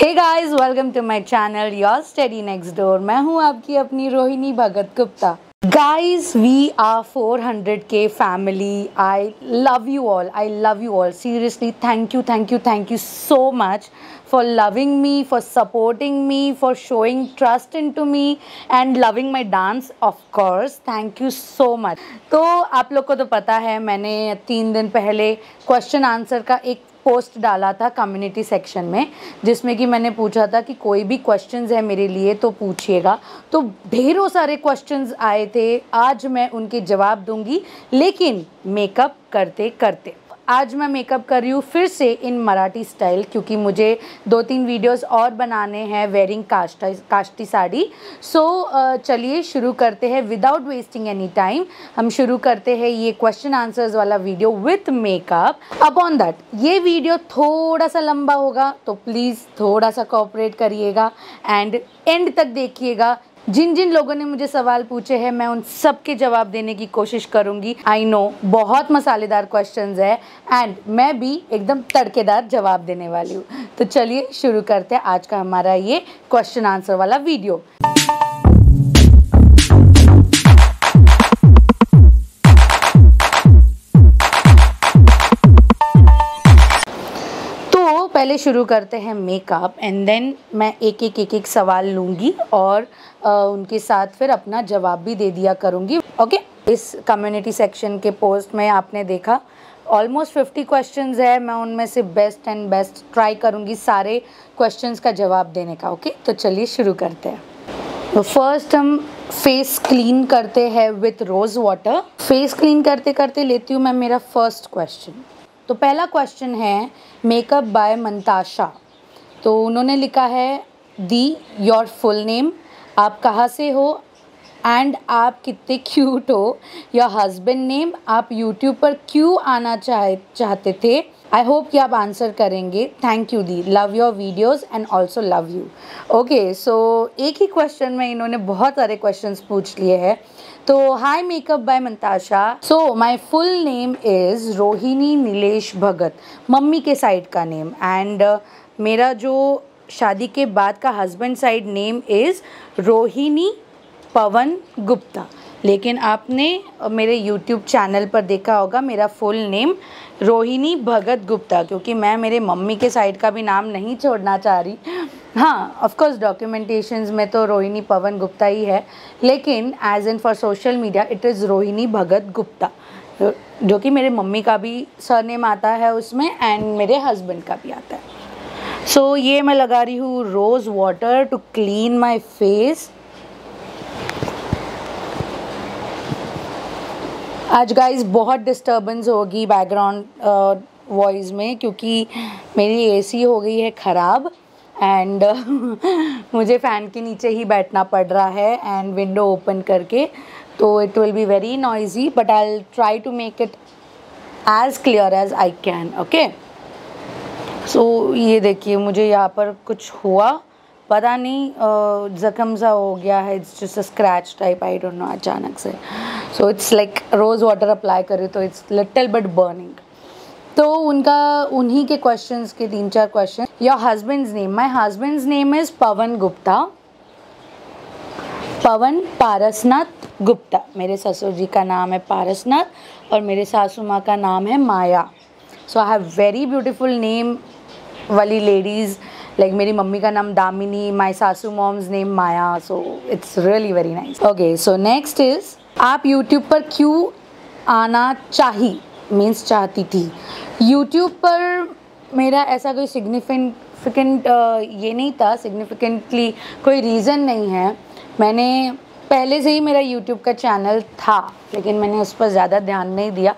Hey guys, welcome to my channel your study next door. मैं हूं आपकी अपनी Rohini Bhagat Gupta. Guys, we are 400K family. I love you all seriously. Thank you so much for loving me, for supporting me, for showing trust into me and loving my dance, of course. Thank you so much. तो आप लोग को तो पता है, मैंने 3 दिन पहले क्वेश्चन आंसर का एक पोस्ट डाला था कम्युनिटी सेक्शन में, जिसमें कि मैंने पूछा था कि कोई भी क्वेश्चंस है मेरे लिए तो पूछिएगा। तो ढेरों सारे क्वेश्चंस आए थे। आज मैं उनके जवाब दूंगी, लेकिन मेकअप करते करते। आज मैं मेकअप कर रही हूँ फिर से इन मराठी स्टाइल, क्योंकि मुझे 2-3 वीडियोस और बनाने हैं वेयरिंग काष्टी साड़ी। सो चलिए शुरू करते हैं विदाउट वेस्टिंग एनी टाइम। हम शुरू करते हैं ये क्वेश्चन आंसर्स वाला video with makeup. Upon that ये वीडियो थोड़ा सा लंबा होगा, तो प्लीज़ थोड़ा सा कोऑपरेट करिएगा एंड एंड तक देखिएगा। जिन जिन लोगों ने मुझे सवाल पूछे हैं, मैं उन सब के जवाब देने की कोशिश करूंगी। आई नो बहुत मसालेदार क्वेश्चंस है एंड मैं भी एकदम तड़केदार जवाब देने वाली हूँ। तो चलिए शुरू करते हैं आज का हमारा ये क्वेश्चन आंसर वाला वीडियो। पहले शुरू करते हैं मेकअप एंड देन मैं एक सवाल लूँगी और उनके साथ फिर अपना जवाब भी दे दिया करूँगी। ओके, इस कम्युनिटी सेक्शन के पोस्ट में आपने देखा ऑलमोस्ट 50 क्वेश्चंस है। मैं उनमें से बेस्ट ट्राई करूँगी सारे क्वेश्चंस का जवाब देने का। ओके, तो चलिए शुरू करते हैं। तो फर्स्ट हम फेस क्लीन करते हैं with rose water. Face clean करते करते लेती हूँ मैं मेरा फर्स्ट क्वेश्चन। तो पहला क्वेश्चन है मेकअप बाय मंताशा। तो उन्होंने लिखा है दी योर फुल नेम, आप कहाँ से हो एंड आप कितने क्यूट हो, योर हस्बैंड नेम, आप यूट्यूब पर क्यों आना चाहते थे। आई होप कि आप आंसर करेंगे। Thank you di, love your videos and also love you. Okay, so एक ही क्वेश्चन में इन्होंने बहुत सारे क्वेश्चंस पूछ लिए हैं। तो hi makeup by Mantasha, so my full name is Rohini Nilesh Bhagat, mummy के साइड का नेम, एंड मेरा जो शादी के बाद का husband side name is Rohini Pawan Gupta. लेकिन आपने मेरे यूट्यूब चैनल पर देखा होगा मेरा फुल नेम रोहिणी भगत गुप्ता, क्योंकि मैं मेरे मम्मी के साइड का भी नाम नहीं छोड़ना चाह रही। हाँ, ऑफ कोर्स डॉक्यूमेंटेशंस में तो रोहिणी पवन गुप्ता ही है, लेकिन as in for social media it is Rohini Bhagat Gupta, जो कि मेरे मम्मी का भी सरनेम आता है उसमें एंड मेरे हस्बैंड का भी आता है। सो ये मैं लगा रही हूँ rose water to clean my face. आज गाइस बहुत डिस्टर्बेंस होगी बैकग्राउंड वॉइस में, क्योंकि मेरी एसी हो गई है ख़राब एंड मुझे फ़ैन के नीचे ही बैठना पड़ रहा है एंड विंडो ओपन करके। तो it will be very noisy, but I will try to make it as clear as I can. Okay, so ये देखिए मुझे यहाँ पर कुछ हुआ, पता नहीं ज़ख्म सा हो गया है। It's just a scratch type, I don't know, अचानक से। So it's like rose water apply करे तो इट्स लिटिल बिट बर्निंग। तो उन्हीं के क्वेश्चंस के 3-4 question. Your husband's name, my husband's name is Pavan Gupta, Pavan Parasnath Gupta. मेरे ससुर जी का नाम है पारसनाथ और मेरे सासू माँ का नाम है Maya. So I have very beautiful name वाली लेडीज़, लाइक मेरी मम्मी का नाम दामिनी, माई सासू mom's name Maya. So it's really very nice. Okay, so next is आप यूट्यूब पर क्यों आना मीन्स चाहती थी। यूट्यूब पर मेरा ऐसा कोई सिग्निफिकेंट ये नहीं था, सिग्निफिकेंटली कोई रीज़न नहीं है। मैंने पहले से ही मेरा यूट्यूब का चैनल था, लेकिन मैंने उस पर ज़्यादा ध्यान नहीं दिया।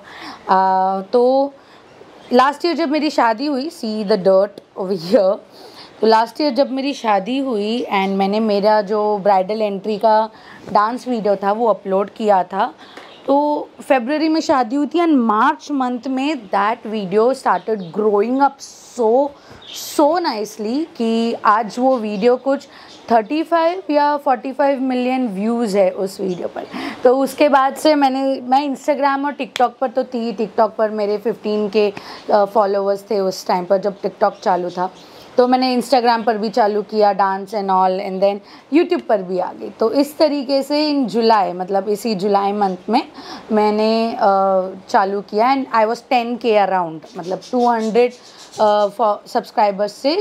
तो लास्ट ईयर जब मेरी शादी हुई, see the dirt over here, तो लास्ट ईयर जब मेरी शादी हुई एंड मैंने मेरा जो ब्राइडल एंट्री का डांस वीडियो था वो अपलोड किया था, तो फरवरी में शादी हुई थी एंड मार्च मंथ में that video started growing up so nicely कि आज वो वीडियो कुछ 35 या 45 मिलियन व्यूज़ है उस वीडियो पर। तो उसके बाद से मैं इंस्टाग्राम और टिकटॉक पर तो थी। टिकटॉक पर मेरे 15 के फॉलोअर्स थे उस टाइम पर जब टिकटॉक चालू था। तो मैंने इंस्टाग्राम पर भी चालू किया dance and all, and then YouTube पर भी आ गई। तो इस तरीके से इन जुलाई, मतलब इसी जुलाई मंथ में मैंने चालू किया, and I was 10K around, मतलब 200 सब्सक्राइबर्स से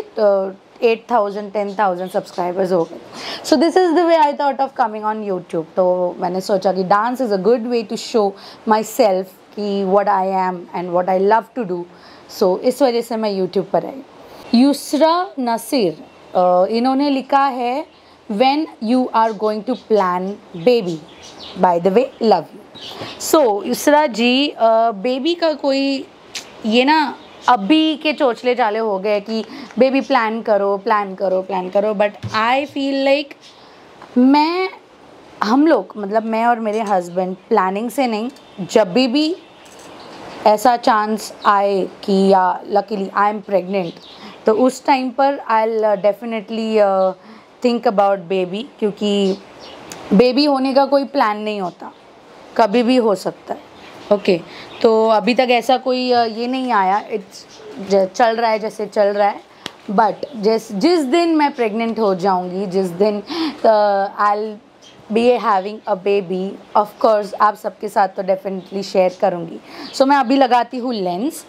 8,000 10,000 सब्सक्राइबर्स हो गए। So this is the way I thought of coming on YouTube. तो मैंने सोचा कि dance is a good way to show myself कि what I am and what I love to do. So इस वजह से मैं यूट्यूब पर आई। यूसरा नसीर, इन्होंने लिखा है when you are going to plan baby, by the way love you. So Yusra ji, baby का कोई ये ना अभी के चोचले चाले हो गए कि बेबी प्लान करो प्लान करो प्लान करो, बट आई फील लाइक हम लोग, मतलब मैं और मेरे हस्बैंड प्लानिंग से नहीं, जब भी ऐसा चांस आए कि या लकीली आई एम प्रेग्नेंट, तो उस टाइम पर I will definitely think about baby, क्योंकि बेबी होने का कोई प्लान नहीं होता, कभी भी हो सकता है। ओके तो अभी तक ऐसा कोई ये नहीं आया, इट्स चल रहा है जैसे चल रहा है। बट जिस दिन मैं प्रेग्नेंट हो जाऊंगी, जिस दिन I will be having a baby, of course आप सबके साथ तो डेफिनेटली शेयर करूंगी। सो मैं अभी लगाती हूँ lens.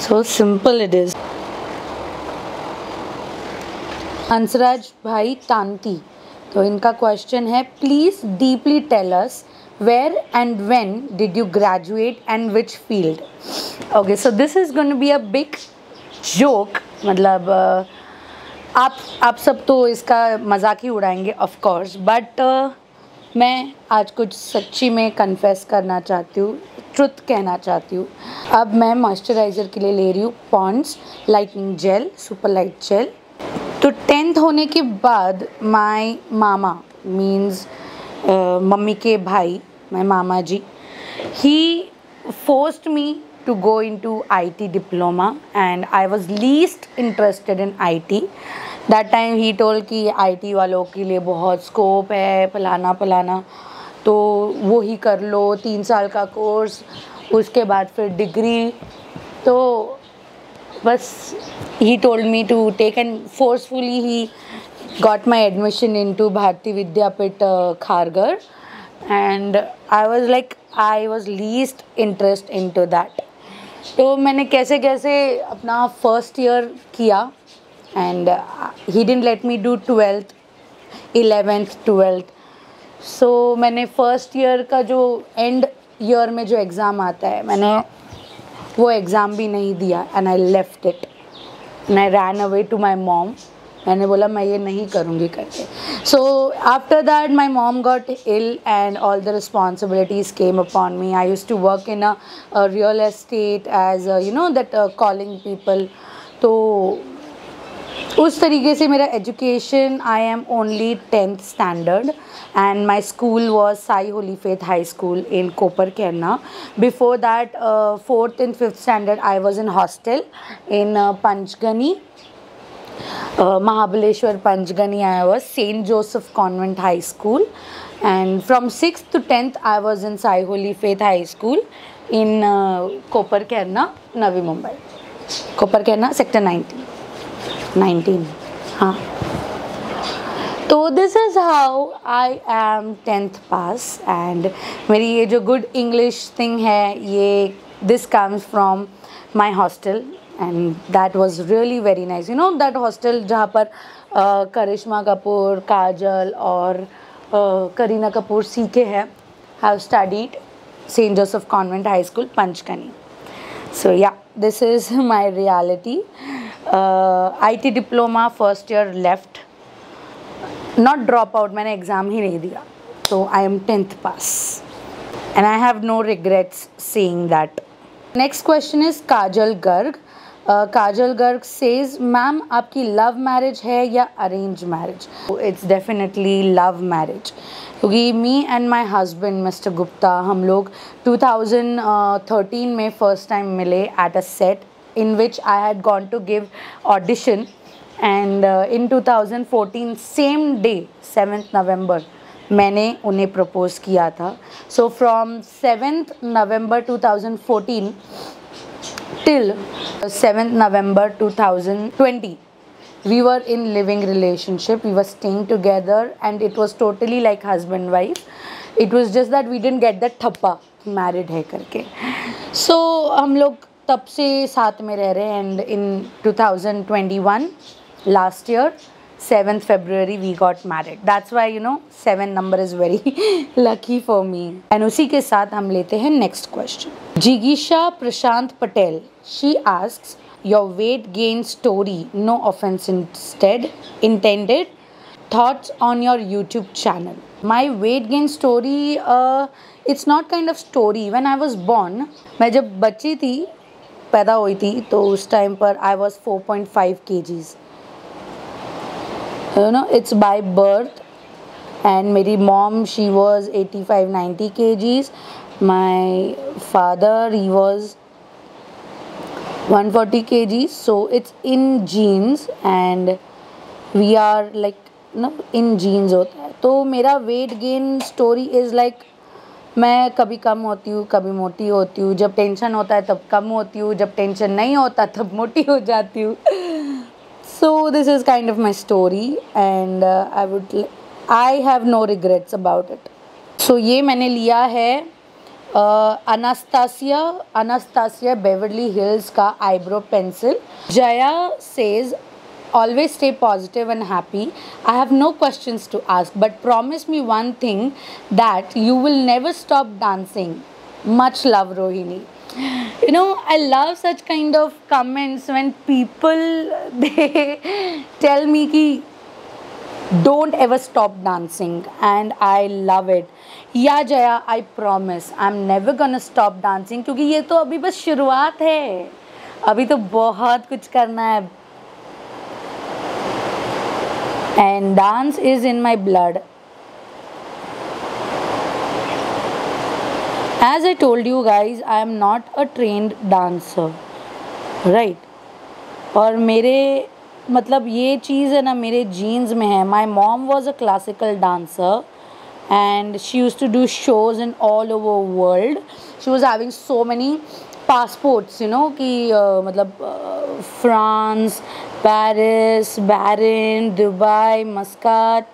So simple it is. Hansraj भाई तांती, तो इनका क्वेश्चन है please deeply tell us where and when did you graduate and which field. Okay so this is going to be a big joke, मतलब आप सब तो इसका मजाक ही उड़ाएंगे ऑफ कोर्स, बट मैं आज कुछ सच्ची में कन्फेस करना चाहती हूँ, ट्रुथ कहना चाहती हूँ। अब मैं मॉइस्चराइज़र के लिए ले रही हूँ Pond's lightening gel, super light gel. तो 10th होने के बाद माय मामा मीन्स मम्मी के भाई, माय मामा जी, he forced me to go into IT diploma and I was least interested in IT. That time he told कि IT वालों के लिए बहुत स्कोप है, फलाना फलाना, तो वो ही कर लो, 3 साल का कोर्स, उसके बाद फिर डिग्री। तो बस he told me to take, and forcefully he got my admission into Bharati Vidyapit Kharghar, and I was least interest into that. तो मैंने कैसे कैसे अपना फर्स्ट ईयर किया, and he didn't let me do 12th 11th 12th। सो मैंने first year का जो and year में जो एग्ज़ाम आता है, मैंने वो एग्ज़ाम भी नहीं दिया, and I left it and I ran away to my mom. मैंने बोला मैं ये नहीं करूँगी करके। So after that my mom got ill and all the responsibilities came upon me. I use to work in a real estate as you know that calling people. तो उस तरीके से मेरा education, I am only 10th standard and my school was Sai Holy Faith High School in Koparkerna. Before that 4th and 5th standard I was in hostel in Panchgani, Mahabaleshwar Panchgani. I was St. Joseph Convent High School, and from 6th to 10th I was in Sai Holy Faith High School in Koparkerna, Navi Mumbai. Koparkerna sector 19 हाँ। तो this is how I am 10th pass, and मेरी ये जो good English thing है, ये this comes from my hostel, and that was really very nice. You know that hostel जहाँ पर करिश्मा कपूर, काजल और करीना कपूर सीखे हैं, have studied Saint Joseph Convent High School Panchgani. So yeah this is my reality. IT diploma first year left, not drop out, मैंने exam ही नहीं दिया, तो I am 10th pass and I have no regrets saying that. Next question is Kajal Garg. Kajal Garg says ma'am आपकी love marriage है या arrange marriage? It's definitely love marriage, क्योंकि me and my husband mister Gupta, हम लोग 2013 में फर्स्ट टाइम मिले at a set in which I had gone to give audition, and in 2014 same day 7th November मैंने उन्हें propose किया था. So from 7th November 2014 till 7th November 2020, we were in living relationship. We were staying together and it was totally like husband wife. It was just that we didn't get that थप्पा married है करके. So हम लोग तब से साथ में रह रहे हैं and in 2021 last year 7th February we got married. That's why 7 number is very lucky for me. And उसी के साथ हम लेते हैं next question. Jigisha Prashant Patel, she asks, your weight gain story, no offense intended, thoughts on your YouTube channel. My weight gain story, it's not kind of story. When I was born, मैं जब बच्ची थी, पैदा हुई थी, तो उस time पर I was 4.5 kgs. It's by birth. And मेरी mom, she was 85-90 kgs. My father, he was 140 kgs. So it's in genes and we are like in genes होता है. तो मेरा weight gain story is like मैं कभी कम होती हूँ, कभी मोटी होती हूँ. जब टेंशन होता है तब कम होती हूँ, जब टेंशन नहीं होता तब मोटी हो जाती हूँ. So this is kind of my story and I have no regrets about it. So ये मैंने लिया है Anastasia Beverly Hills का eyebrow pencil. Jaya says, always stay positive and happy. I have no questions to ask, but promise me one thing, that you will never stop dancing. Much love, Rohini. I love such kind of comments when people they tell me ki don't ever stop dancing, and I love it. Yeah Jaya, I promise I'm never gonna stop dancing क्योंकि ये तो अभी बस शुरुआत है, अभी तो बहुत कुछ करना है. And dance is in my blood. As I told you guys, I am not a trained dancer, right? और मेरे मतलब ये चीज़ है ना मेरे genes में है. My mom was a classical dancer and she used to do shows in all over world. She was having so many passports, कि मतलब France, Paris, Bahrain, Dubai, Muscat,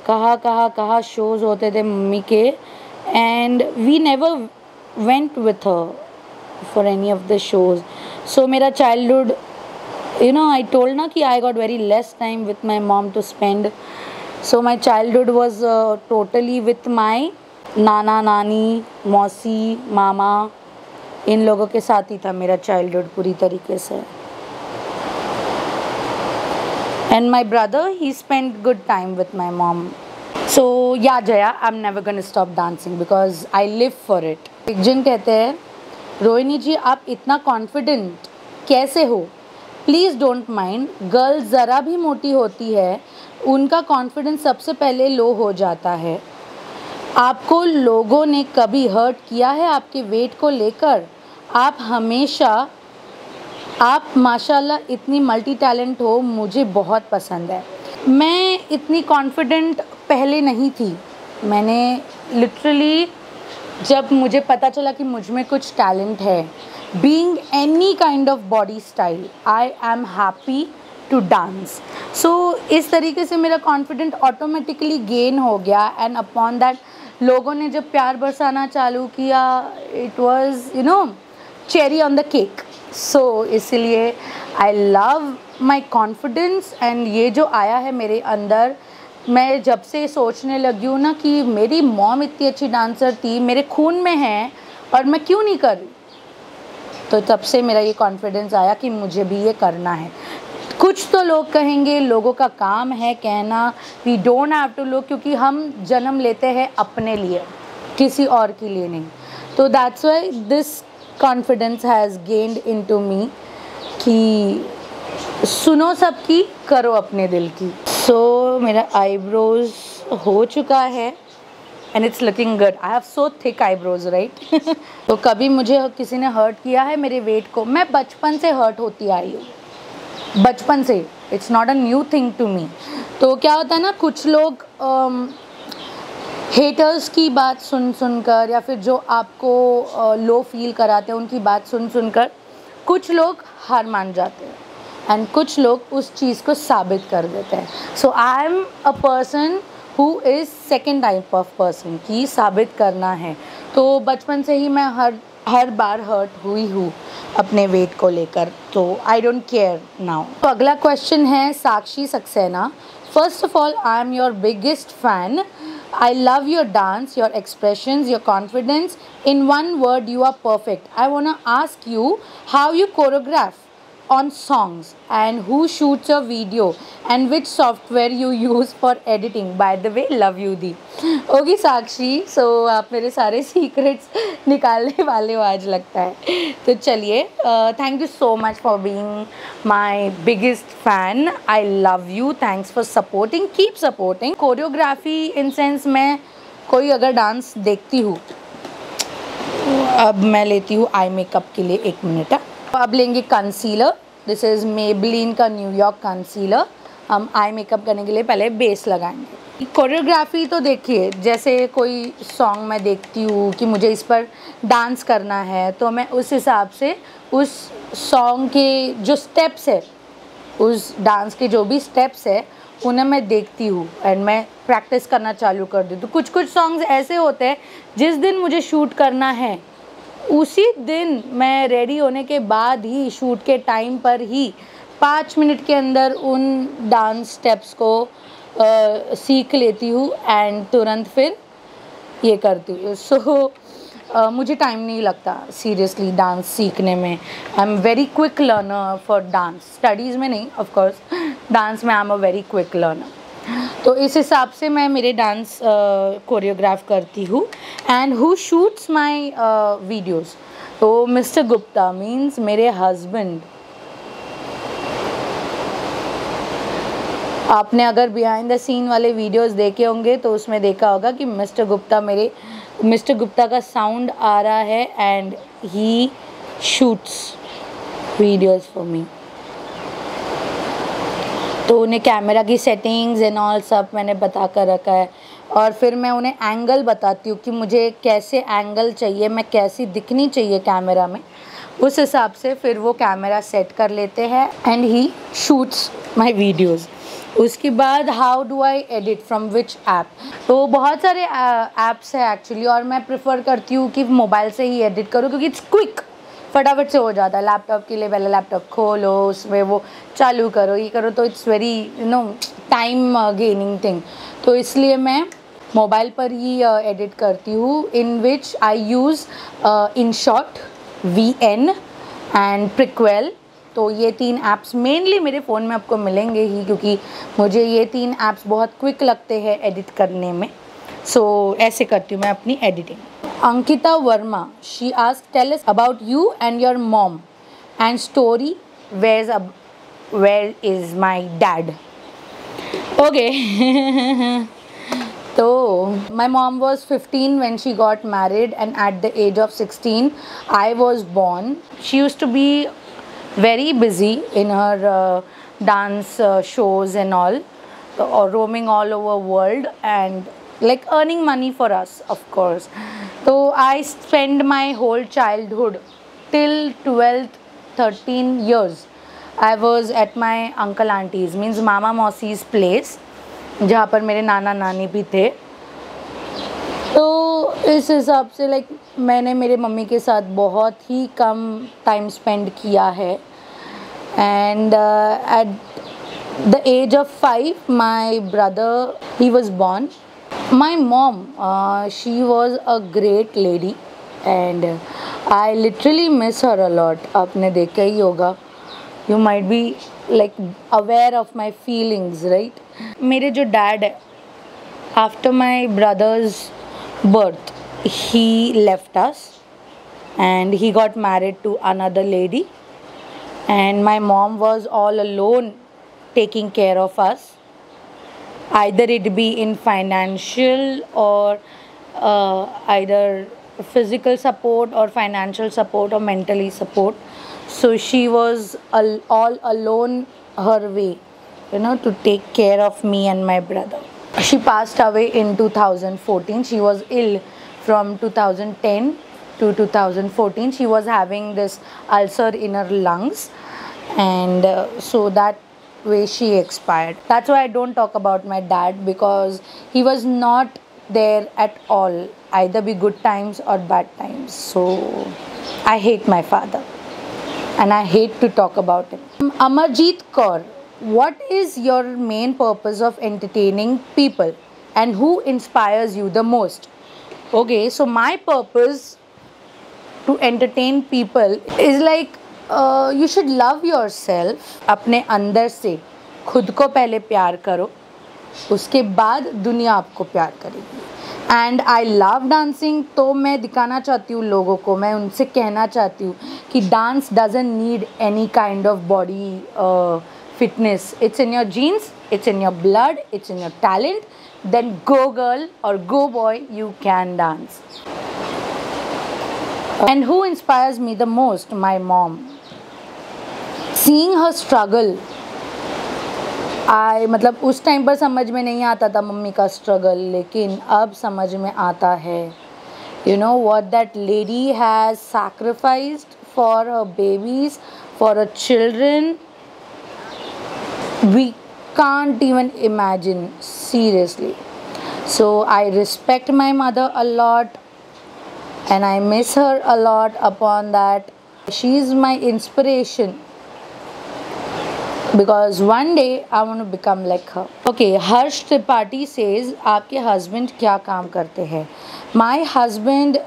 कहाँ shows होते थे मम्मी के. And we never went with her for any of the shows. So मेरा childhood, I told na कि I got very less time with my mom to spend. So my childhood was totally with my नाना नानी, मौसी, मामा, इन लोगों के साथ ही था मेरा childhood पूरी तरीके से. And my brother, he spent good time with my mom. So yeah Jaya, I'm never gonna stop dancing because I live for it. एक जन कहते हैं, रोहिणी जी आप इतना कॉन्फिडेंट कैसे हो? प्लीज़ डोंट माइंड, गर्ल्स ज़रा भी मोटी होती है उनका कॉन्फिडेंस सबसे पहले लो हो जाता है. आपको लोगों ने कभी हर्ट किया है आपके वेट को लेकर? आप माशाल्लाह इतनी मल्टी टैलेंट हो, मुझे बहुत पसंद है. मैं इतनी कॉन्फिडेंट पहले नहीं थी. मैंने लिटरली जब मुझे पता चला कि मुझ में कुछ टैलेंट है, being any kind of body style, I am happy to dance. So इस तरीके से मेरा कॉन्फिडेंट ऑटोमेटिकली गेन हो गया. एंड अपॉन दैट लोगों ने जब प्यार बरसाना चालू किया, it was cherry on the cake. So इसलिए I love my confidence. And ये जो आया है मेरे अंदर, मैं जब से सोचने लगी हूँ ना कि मेरी मॉम इतनी अच्छी डांसर थी, मेरे खून में है और मैं क्यों नहीं कर रही, तो तब से मेरा ये कॉन्फिडेंस आया कि मुझे भी ये करना है. कुछ तो लोग कहेंगे, लोगों का काम है कहना, we don't have to look, क्योंकि हम जन्म लेते हैं अपने लिए, किसी और के लिए नहीं. तो that's why this confidence has gained into me कि सुनो सबकी, करो अपने दिल की. सो मेरा आईब्रोज हो चुका है and it's looking good. I have so thick eyebrows right. तो कभी मुझे किसी ने हर्ट किया है मेरे वेट को? मैं बचपन से हर्ट होती आई हूँ, बचपन से. It's not a new thing to me. तो क्या होता है ना, कुछ लोग हेटर्स की बात सुन सुनकर या फिर जो आपको लो फील कराते हैं उनकी बात सुन सुनकर कुछ लोग हार मान जाते हैं एंड कुछ लोग उस चीज़ को साबित कर देते हैं. So I am a person who is second type of person कि साबित करना है. तो बचपन से ही मैं हर बार हर्ट हुई हूँ अपने वेट को लेकर, तो आई डोंट केयर नाउ. तो अगला क्वेश्चन है Sakshi Saxena. First of all, I am your biggest fan. I love your dance, your expressions, your confidence. In one word, you are perfect. I want to ask you how you choreograph on songs and who shoots your video and which software you use for editing. By the way, love you दी. Okay Sakshi, so आप मेरे सारे secrets निकालने वाले हो आज लगता है. तो चलिए, thank you so much for being my biggest fan. I love you. Thanks for supporting. Keep supporting. Choreography in sense मैं कोई अगर डांस देखती हूँ, अब मैं लेती हूँ आई मेकअप के लिए 1 मिनट. अब लेंगे कंसीलर. दिस इज़ मेबलिन का न्यूयॉर्क कंसीलर. हम आई मेकअप करने के लिए पहले बेस लगाएंगे. कोरियोग्राफी तो देखिए, जैसे कोई सॉन्ग मैं देखती हूँ कि मुझे इस पर डांस करना है, तो मैं उस हिसाब से उस सॉन्ग के जो स्टेप्स है, उस डांस के जो भी स्टेप्स है, उन्हें मैं देखती हूँ एंड मैं प्रैक्टिस करना चालू कर देती हूँ. कुछ सॉन्ग्स ऐसे होते हैं जिस दिन मुझे शूट करना है उसी दिन मैं रेडी होने के बाद ही, शूट के टाइम पर ही 5 मिनट के अंदर उन डांस स्टेप्स को सीख लेती हूँ एंड तुरंत फिर ये करती हूँ. सो मुझे टाइम नहीं लगता सीरियसली डांस सीखने में. I am very quick learner for dance. Studies में नहीं, ऑफ कोर्स, डांस में आई am a very quick learner. तो इस हिसाब से मैं मेरे डांस कोरियोग्राफ करती हूँ. And who shoots my videos? तो मिस्टर गुप्ता मीन्स मेरे हस्बैंड. आपने अगर बिहाइंड द सीन वाले वीडियोस देखे होंगे तो उसमें देखा होगा कि मिस्टर गुप्ता का साउंड आ रहा है and he shoots videos for me. तो उन्हें कैमरा की सेटिंग्स एंड ऑल सब मैंने बता कर रखा है और फिर मैं उन्हें एंगल बताती हूँ कि मुझे कैसे एंगल चाहिए, मैं कैसी दिखनी चाहिए कैमरा में. उस हिसाब से फिर वो कैमरा सेट कर लेते हैं and he shoots my videos. उसके बाद how do I edit, from which app? तो बहुत सारे ऐप्स है एक्चुअली, और मैं प्रेफर करती हूँ कि मोबाइल से ही एडिट करूँ क्योंकि इट्स क्विक, फटाफट से हो जाता है. लैपटॉप के लिए पहले लैपटॉप खोलो, उसमें वो चालू करो, ये करो, तो it's very time gaining thing. तो इसलिए मैं मोबाइल पर ही एडिट करती हूँ, in which I use InShot, VN and Prequel. तो ये 3 ऐप्स मेनली मेरे फ़ोन में आपको मिलेंगे ही क्योंकि मुझे ये 3 ऐप्स बहुत क्विक लगते हैं एडिट करने में. सो ऐसे करती हूँ मैं अपनी editing. Ankita Verma, she asked tell us about you and your mom and story where is my dad. Okay. तो my mom was 15 when she got married and at the age of 16 I was born. She used to be very busy in her dance shows and all, or roaming all over world and like earning money for us, of course. So I spent my whole childhood till 12th 13 years I was at my uncle auntie's, means mama mausi's place, जहाँ पर मेरे नाना नानी भी थे. तो इस हिसाब से लाइक मैंने मेरे मम्मी के साथ बहुत ही कम टाइम स्पेंड किया है. And at the age of 5 my brother he was born. My mom, she was a great lady and I literally miss her a lot. आपने देखा ही होगा, you might be like aware of my feelings, right? मेरे जो dad है, after my brother's birth he left us and he got married to another lady and my mom was all alone taking care of us, either it be in financial or either physical support or financial support or mentally support. So she was all alone her way, to take care of me and my brother. She passed away in 2014. She was ill from 2010 to 2014. She was having this ulcer in her lungs, and so that way she expired. That's why I don't talk about my dad, because he was not there at all, either be good times or bad times. So I hate my father and I hate to talk about him. Amarjeet Kaur, what is your main purpose of entertaining people and who inspires you the most? Okay, so my purpose to entertain people is like you should love yourself. अपने अंदर से खुद को पहले प्यार करो, उसके बाद दुनिया आपको प्यार करेगी. And I love dancing. तो मैं दिखाना चाहती हूँ लोगों को, मैं उनसे कहना चाहती हूँ कि dance doesn't need any kind of body fitness. It's in your genes, it's in your blood, it's in your talent. Then go girl और go boy, you can dance. And who inspires me the most? My mom. Seeing her struggle, मतलब उस time पर समझ में नहीं आता था mummy का स्ट्रगल, लेकिन अब समझ में आता है. You know what that lady has sacrificed for her babies, for her children. We can't even imagine, seriously. So I respect my mother a lot. And I miss her a lot upon that. She is my inspiration, because one day I want to become like her. Okay, Harsh Tripathi says, आपके husband क्या काम करते हैं? My husband,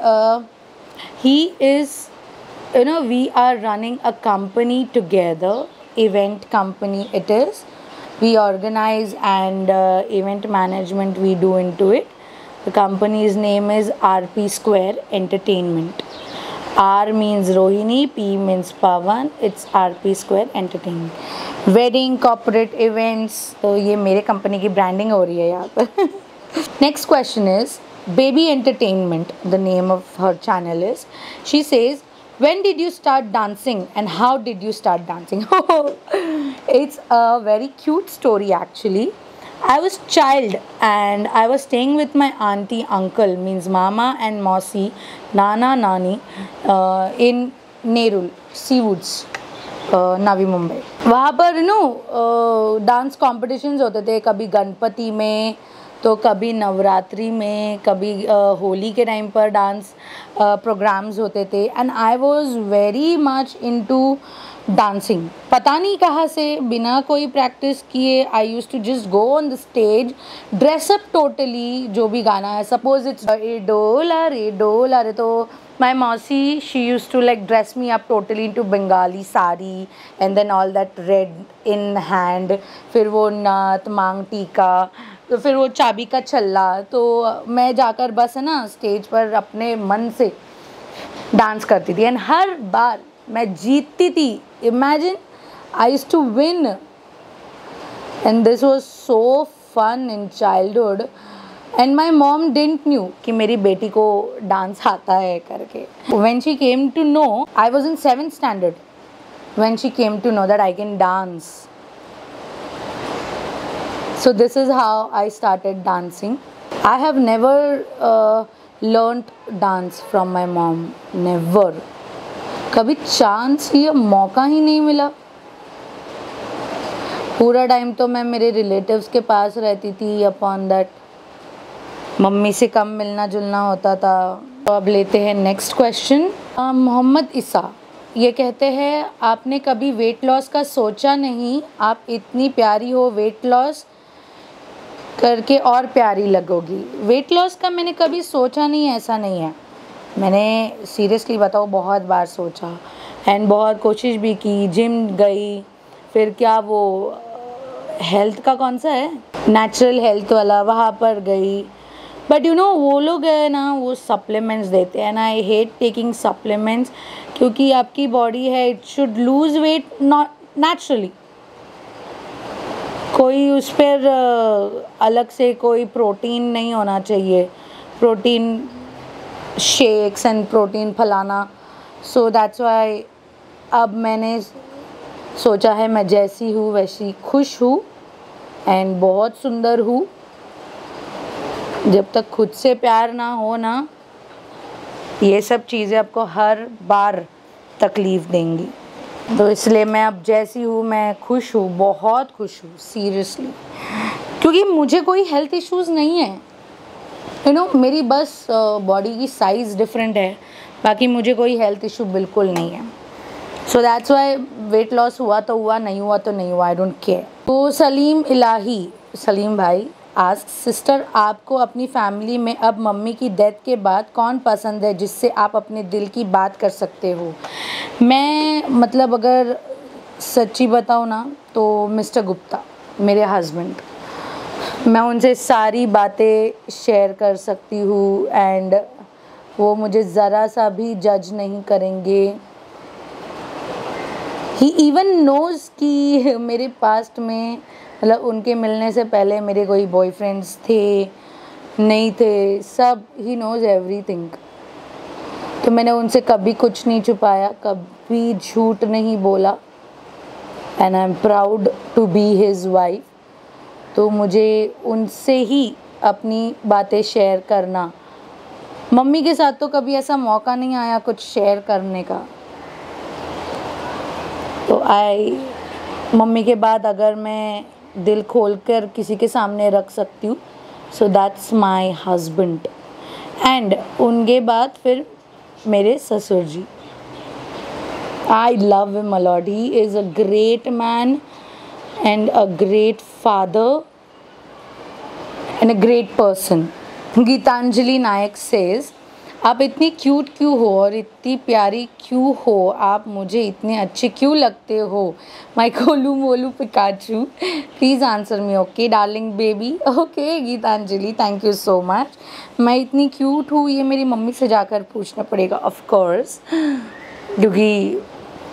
he is, we are running a company together, event company it is. We organize and event management we do into it. The company's name is RP Square Entertainment. R means Rohini, P means Pawan. It's RP Square Entertainment. Wedding, corporate events. तो ये मेरे company की branding हो रही है यहाँ पर. Next question is Baby Entertainment. The name of her channel is. She says, when did you start dancing and how did you start dancing? It's a very cute story actually. I was child and I was staying with my auntie, uncle, means mama and mausi, nana, nani, in Nerul, Seawoods, Navi Mumbai. वहाँ पर dance competitions होते थे, कभी गणपति में, तो कभी नवरात्रि में, कभी होली के टाइम पर डांस प्रोग्राम्स होते थे. And I was very much into dancing. पता नहीं कहाँ से, बिना कोई प्रैक्टिस किए I used to just go on the stage, dress up totally. जो भी गाना है, सपोज इट्स रे डोला रे, तो my mausi, she used to like dress me up totally into Bengali sari and then all that red in hand. फिर वो नात, मांग टीका, तो फिर वो चाबी का छल्ला. तो मैं जाकर बस है ना स्टेज पर अपने मन से डांस करती थी एंड हर बार मैं जीतती थी. Imagine, I used to win and this was so fun in childhood. And my mom didn't knew कि मेरी बेटी को डांस आता है करके. When she came to know, I was in 7th standard when she came to know that I can dance. So this is how I started dancing. I have never learnt dance from my mom. Never. कभी chance या मौका ही नहीं मिला. पूरा time तो मैं मेरे relatives के पास रहती थी. अपॉन दैट मम्मी से कम मिलना जुलना होता था. तो अब लेते हैं नेक्स्ट क्वेश्चन. मोहम्मद इसा ये कहते हैं, आपने कभी वेट लॉस का सोचा नहीं? आप इतनी प्यारी हो, वेट लॉस करके और प्यारी लगोगी. वेट लॉस का मैंने कभी सोचा नहीं, ऐसा नहीं है. मैंने सीरियसली बताओ बहुत बार सोचा एंड बहुत कोशिश भी की. जिम गई, फिर क्या वो हेल्थ का कौन सा है, नेचुरल हेल्थ वाला, वहाँ पर गई. बट वो लोग है ना, वो सप्लीमेंट्स देते हैं. And I hate taking supplements, क्योंकि आपकी बॉडी है, it should lose weight not naturally. कोई उस पर अलग से कोई प्रोटीन नहीं होना चाहिए, प्रोटीन शेक्स एंड प्रोटीन फलाना. सो दैट्स वाई अब मैंने सोचा है मैं जैसी हूँ वैसी खुश हूँ एंड बहुत सुंदर हूँ. जब तक खुद से प्यार ना हो ना, ये सब चीज़ें आपको हर बार तकलीफ़ देंगी। तो इसलिए मैं अब जैसी हूँ मैं खुश हूँ, बहुत खुश हूँ सीरियसली, क्योंकि मुझे कोई हेल्थ इश्यूज़ नहीं है। यू नो, मेरी बस बॉडी की साइज़ डिफरेंट है, बाकी मुझे कोई हेल्थ इशू बिल्कुल नहीं है। So that's why weight loss हुआ तो हुआ, नहीं हुआ तो नहीं हुआ, आई डोंट केयर। तो सलीम भाई आस्क, सिस्टर आपको अपनी फैमिली में अब मम्मी की डेथ के बाद कौन पसंद है जिससे आप अपने दिल की बात कर सकते हो? मैं मतलब अगर सच्ची बताऊँ ना तो मिस्टर गुप्ता, मेरे हस्बैंड, मैं उनसे सारी बातें शेयर कर सकती हूँ एंड वो मुझे ज़रा सा भी जज नहीं करेंगे। ही इवन नोज़ कि मेरे पास्ट में, मतलब उनके मिलने से पहले मेरे कोई बॉयफ्रेंड्स थे नहीं थे, सब ही नोज़ एवरीथिंग। तो मैंने उनसे कभी कुछ नहीं छुपाया, कभी झूठ नहीं बोला and I am proud to be his wife. तो मुझे उनसे ही अपनी बातें शेयर करना, मम्मी के साथ तो कभी ऐसा मौका नहीं आया कुछ शेयर करने का। तो मम्मी के बाद अगर मैं दिल खोलकर किसी के सामने रख सकती हूँ, so that's my husband. And उनके बाद फिर मेरे ससुर जी, I love him a lot, he is a great man and a great father and a great person. Geetanjali Nayak says, आप इतनी क्यूट क्यों हो और इतनी प्यारी क्यों हो, आप मुझे इतने अच्छे क्यों लगते हो, माई कोलू मोलू Pikachu, please answer me. Okay darling baby, okay Geetanjali, thank you so much. मैं इतनी क्यूट हूँ ये मेरी मम्मी से जाकर पूछना पड़ेगा ऑफ कोर्स, क्योंकि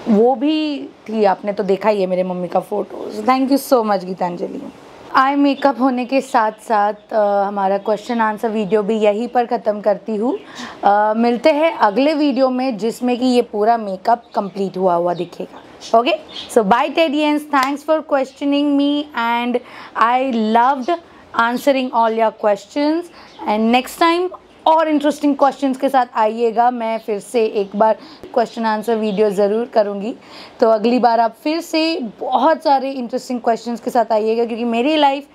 वो भी थी, आपने तो देखा ही है मेरे मम्मी का photos. Thank you so much Geetanjali. Eye makeup होने के साथ साथ हमारा क्वेश्चन आंसर वीडियो भी यहीं पर ख़त्म करती हूँ। मिलते हैं अगले वीडियो में जिसमें कि ये पूरा मेकअप कंप्लीट हुआ दिखेगा। Okay, so bye Tedians, thanks for questioning me and I loved answering all your questions and next time और इंटरेस्टिंग क्वेश्चंस के साथ आइएगा। मैं फिर से एक बार क्वेश्चन आंसर वीडियो ज़रूर करूँगी, तो अगली बार आप फिर से बहुत सारे इंटरेस्टिंग क्वेश्चंस के साथ आइएगा, क्योंकि मेरी लाइफ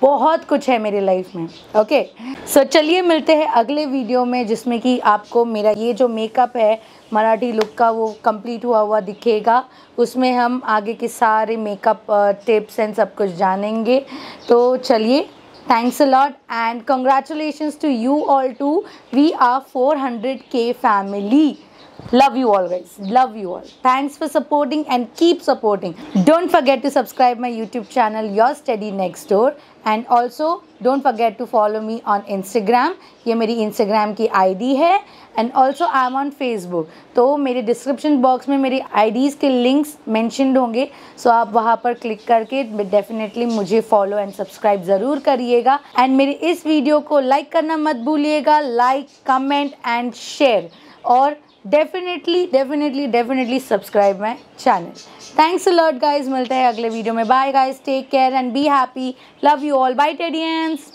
बहुत कुछ है मेरी लाइफ में। ओके, सो चलिए मिलते हैं अगले वीडियो में जिसमें कि आपको मेरा ये जो मेकअप है मराठी लुक का वो कंप्लीट हुआ दिखेगा। उसमें हम आगे के सारे मेकअप टिप्स एंड सब कुछ जानेंगे। तो चलिए, thanks a lot and congratulations to you all too. We are 400k family. Love you all guys, love you all. Thanks for supporting and keep supporting. Don't forget to subscribe my YouTube channel Your Study Next Door and also don't forget to follow me on Instagram. ये मेरी Instagram की ID है and also I'm on Facebook. तो मेरे description box में मेरी IDs के links mentioned होंगे, सो आप वहाँ पर क्लिक करके डेफिनेटली मुझे फॉलो एंड सब्सक्राइब ज़रूर करिएगा एंड मेरे इस वीडियो को लाइक करना मत भूलिएगा, लाइक कमेंट एंड शेयर, और definitely subscribe my channel. Thanks a lot guys, मिलते हैं अगले वीडियो में। Bye guys, take care and be happy, love you all, bye टेडियंस।